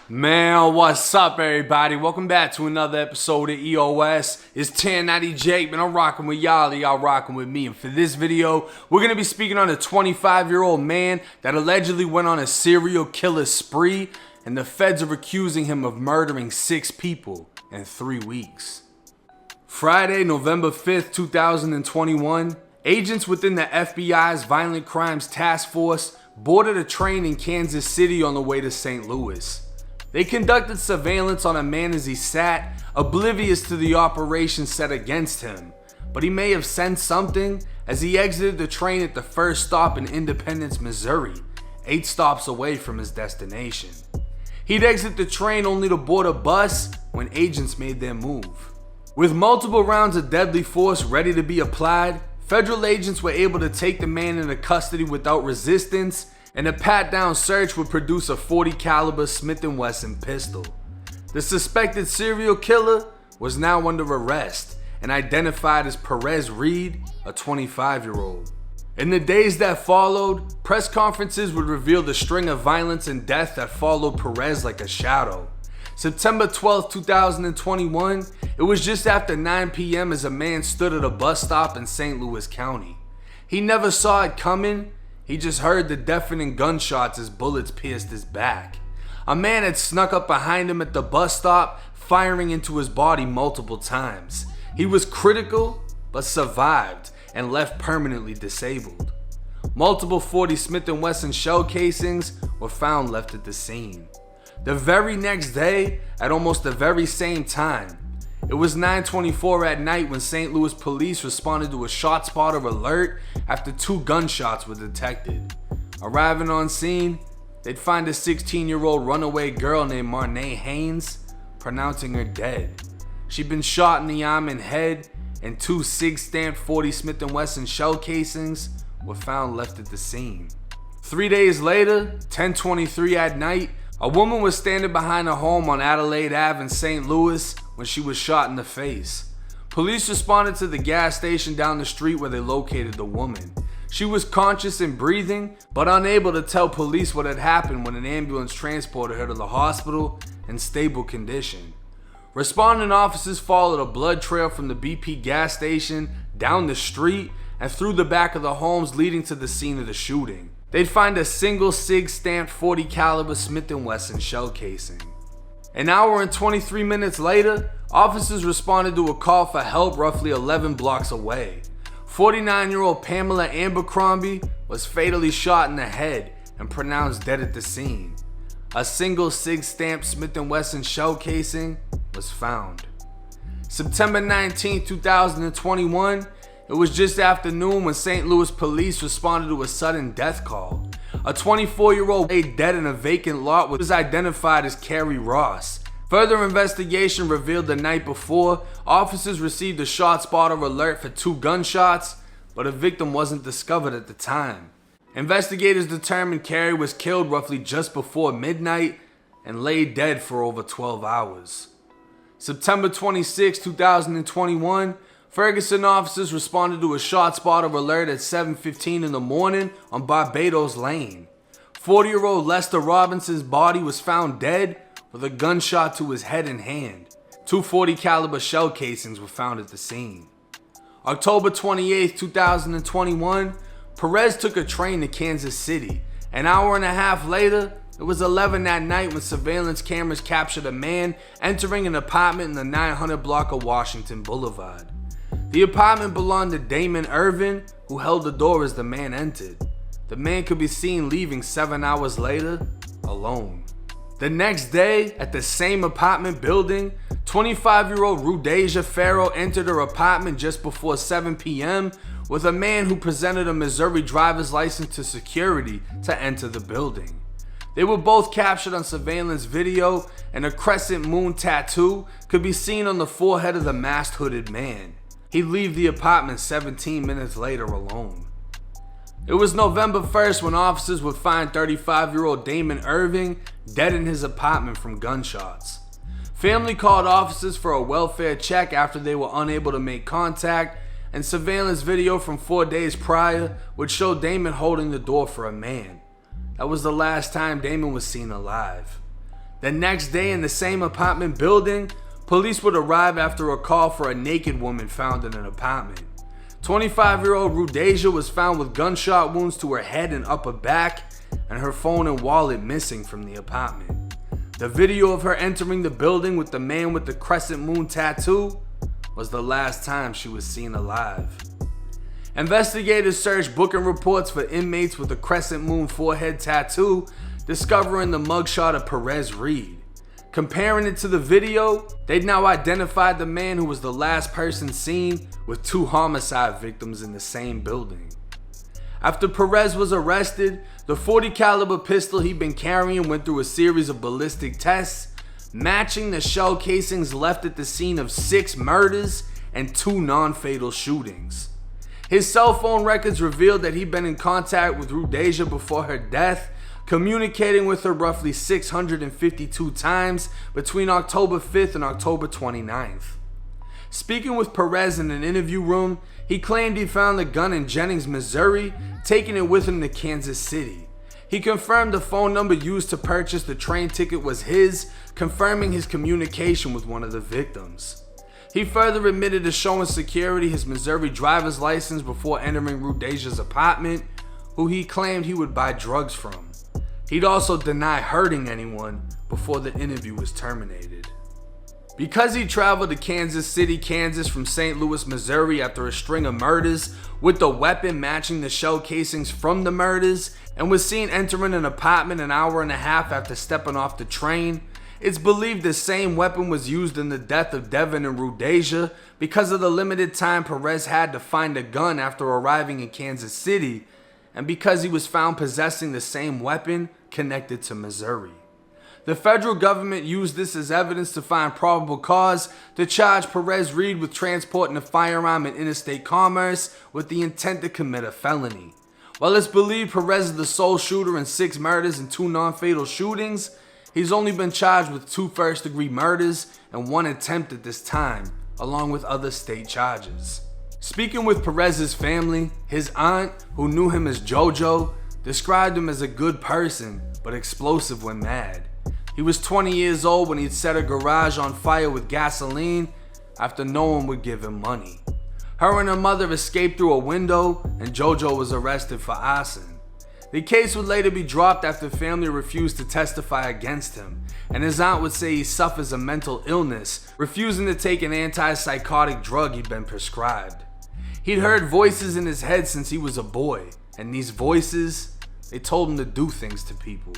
Man, what's up, everybody? Welcome back to another episode of EOS. It's 1090 Jake, man. I'm rocking with y'all rocking with me. And for this video, we're going to be speaking on a 25-year-old man that allegedly went on a serial killer spree, and the feds are accusing him of murdering 6 people in 3 weeks. Friday, November 5th, 2021, agents within the FBI's Violent Crimes Task Force boarded a train in Kansas City on the way to St. Louis. They conducted surveillance on a man as he sat, oblivious to the operation set against him. But he may have sensed something as he exited the train at the first stop in Independence, Missouri, 8 stops away from his destination. He'd exit the train only to board a bus when agents made their move. With multiple rounds of deadly force ready to be applied, federal agents were able to take the man into custody without resistance, and a pat-down search would produce a .40 caliber Smith & Wesson pistol. The suspected serial killer was now under arrest and identified as Perez Reed, a 25-year-old. In the days that followed, press conferences would reveal the string of violence and death that followed Perez like a shadow. September 12, 2021, it was just after 9 p.m. as a man stood at a bus stop in St. Louis County. He never saw it coming. He just heard the deafening gunshots as bullets pierced his back. A man had snuck up behind him at the bus stop, firing into his body multiple times. He was critical, but survived and left permanently disabled. Multiple .40 Smith & Wesson shell casings were found left at the scene. The very next day, at almost the very same time, it was 9:24 at night when St. Louis police responded to a ShotSpotter alert after 2 gunshots were detected. Arriving on scene, they'd find a 16-year-old runaway girl named Marnay Haynes, pronouncing her dead. She'd been shot in the arm and head, and 2 SIG-stamped .40 Smith & Wesson shell casings were found left at the scene. 3 days later, 10:23 at night, a woman was standing behind a home on Adelaide Ave in St. Louis when she was shot in the face. Police responded to the gas station down the street where they located the woman. She was conscious and breathing, but unable to tell police what had happened when an ambulance transported her to the hospital in stable condition. Responding officers followed a blood trail from the BP gas station down the street and through the back of the homes leading to the scene of the shooting. They'd find a single SIG-stamped .40 caliber Smith & Wesson shell casing. An hour and 23 minutes later, officers responded to a call for help roughly 11 blocks away. 49-year-old Pamela Abercrombie was fatally shot in the head and pronounced dead at the scene. A single SIG-stamped Smith & Wesson shell casing was found. September 19, 2021, it was just after noon when St. Louis police responded to a sudden death call. A 24-year-old lay dead in a vacant lot was identified as Carrie Ross. Further investigation revealed the night before, officers received a ShotSpotter alert for 2 gunshots, but a victim wasn't discovered at the time. Investigators determined Carrie was killed roughly just before midnight and lay dead for over 12 hours. September 26, 2021, Ferguson officers responded to a ShotSpotter alert at 7:15 in the morning on Barbados Lane. 40-year-old Lester Robinson's body was found dead with a gunshot to his head and hand. 2 .40 caliber shell casings were found at the scene. October 28, 2021, Perez took a train to Kansas City. An hour and a half later, it was 11 that night when surveillance cameras captured a man entering an apartment in the 900 block of Washington Boulevard. The apartment belonged to Damon Irvin, who held the door as the man entered. The man could be seen leaving 7 hours later, alone. The next day, at the same apartment building, 25-year-old Rudasia Farrow entered her apartment just before 7 p.m. with a man who presented a Missouri driver's license to security to enter the building. They were both captured on surveillance video, and a crescent moon tattoo could be seen on the forehead of the masked hooded man. He'd leave the apartment 17 minutes later alone. It was November 1st when officers would find 35-year-old Damon Irving dead in his apartment from gunshots. Family called officers for a welfare check after they were unable to make contact, and surveillance video from 4 days prior would show Damon holding the door for a man. That was the last time Damon was seen alive. The next day in the same apartment building, police would arrive after a call for a naked woman found in an apartment. 25-year-old Rhodesia was found with gunshot wounds to her head and upper back, and her phone and wallet missing from the apartment. The video of her entering the building with the man with the crescent moon tattoo was the last time she was seen alive. Investigators searched booking reports for inmates with a crescent moon forehead tattoo, discovering the mugshot of Perez Reed. Comparing it to the video, they'd now identified the man who was the last person seen with 2 homicide victims in the same building. After Perez was arrested, the .40 caliber pistol he'd been carrying went through a series of ballistic tests, matching the shell casings left at the scene of 6 murders and 2 non-fatal shootings. His cell phone records revealed that he'd been in contact with Rhodesia before her death, communicating with her roughly 652 times between October 5th and October 29th. Speaking with Perez in an interview room, he claimed he found the gun in Jennings, Missouri, taking it with him to Kansas City. He confirmed the phone number used to purchase the train ticket was his, confirming his communication with one of the victims. He further admitted to showing security his Missouri driver's license before entering Rhodesia's apartment, who he claimed he would buy drugs from. He'd also deny hurting anyone before the interview was terminated. Because he traveled to Kansas City, Kansas from St. Louis, Missouri after a string of murders, with the weapon matching the shell casings from the murders, and was seen entering an apartment an hour and a half after stepping off the train, it's believed the same weapon was used in the death of Devin and Rhodesia because of the limited time Perez had to find a gun after arriving in Kansas City, and because he was found possessing the same weapon connected to Missouri. The federal government used this as evidence to find probable cause to charge Perez Reed with transporting a firearm in interstate commerce with the intent to commit a felony. While it's believed Perez is the sole shooter in 6 murders and 2 non-fatal shootings, he's only been charged with 2 first-degree murders and 1 attempt at this time, along with other state charges. Speaking with Perez's family, his aunt, who knew him as JoJo, described him as a good person, but explosive when mad. He was 20 years old when he'd set a garage on fire with gasoline after no one would give him money. Her and her mother escaped through a window, and JoJo was arrested for arson. The case would later be dropped after family refused to testify against him, and his aunt would say he suffers a mental illness, refusing to take an antipsychotic drug he'd been prescribed. He'd heard voices in his head since he was a boy, and these voices, they told him to do things to people.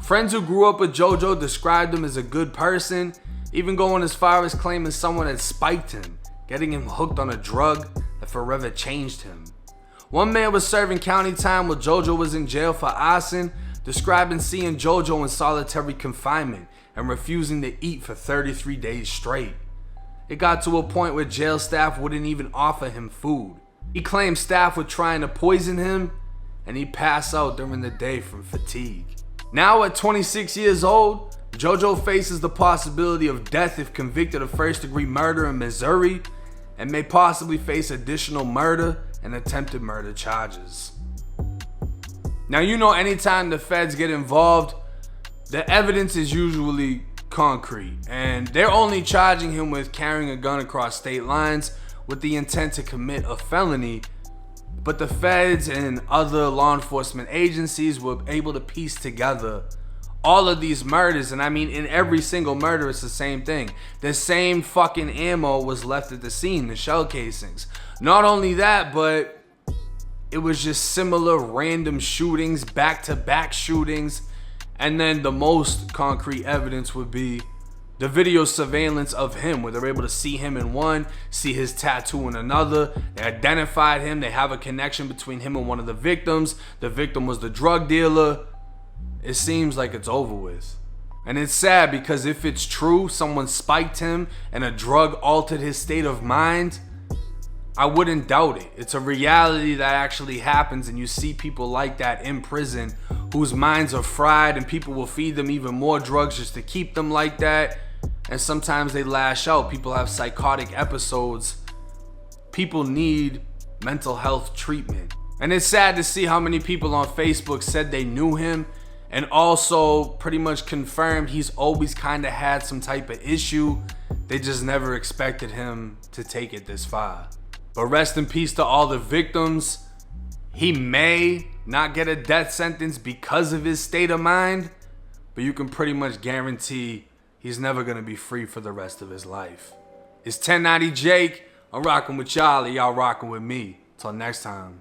Friends who grew up with JoJo described him as a good person, even going as far as claiming someone had spiked him, getting him hooked on a drug that forever changed him. One man was serving county time while JoJo was in jail for arson, describing seeing JoJo in solitary confinement and refusing to eat for 33 days straight. It got to a point where jail staff wouldn't even offer him food. He claimed staff were trying to poison him, and he'd pass out during the day from fatigue. Now at 26 years old, JoJo faces the possibility of death if convicted of first-degree murder in Missouri, and may possibly face additional murder and attempted murder charges. Now, you know, anytime the feds get involved, the evidence is usually concrete, and they're only charging him with carrying a gun across state lines with the intent to commit a felony. But the feds and other law enforcement agencies were able to piece together all of these murders, and I mean, in every single murder it's the same thing. The same fucking ammo was left at the scene, the shell casings. Not only that, but it was just similar random shootings, back-to-back shootings. And then the most concrete evidence would be the video surveillance of him, where they're able to see him in one, see his tattoo in another. They identified him. They have a connection between him and one of the victims. The victim was the drug dealer. It seems like it's over with. And it's sad because if it's true, someone spiked him and a drug altered his state of mind, I wouldn't doubt it. It's a reality that actually happens, and you see people like that in prison whose minds are fried, and people will feed them even more drugs just to keep them like that. And sometimes they lash out. People have psychotic episodes. People need mental health treatment. And it's sad to see how many people on Facebook said they knew him and also pretty much confirmed he's always kind of had some type of issue. They just never expected him to take it this far. But rest in peace to all the victims. He may not get a death sentence because of his state of mind, but you can pretty much guarantee he's never going to be free for the rest of his life. It's 1090 Jake. I'm rocking with y'all. Y'all rocking with me. Till next time.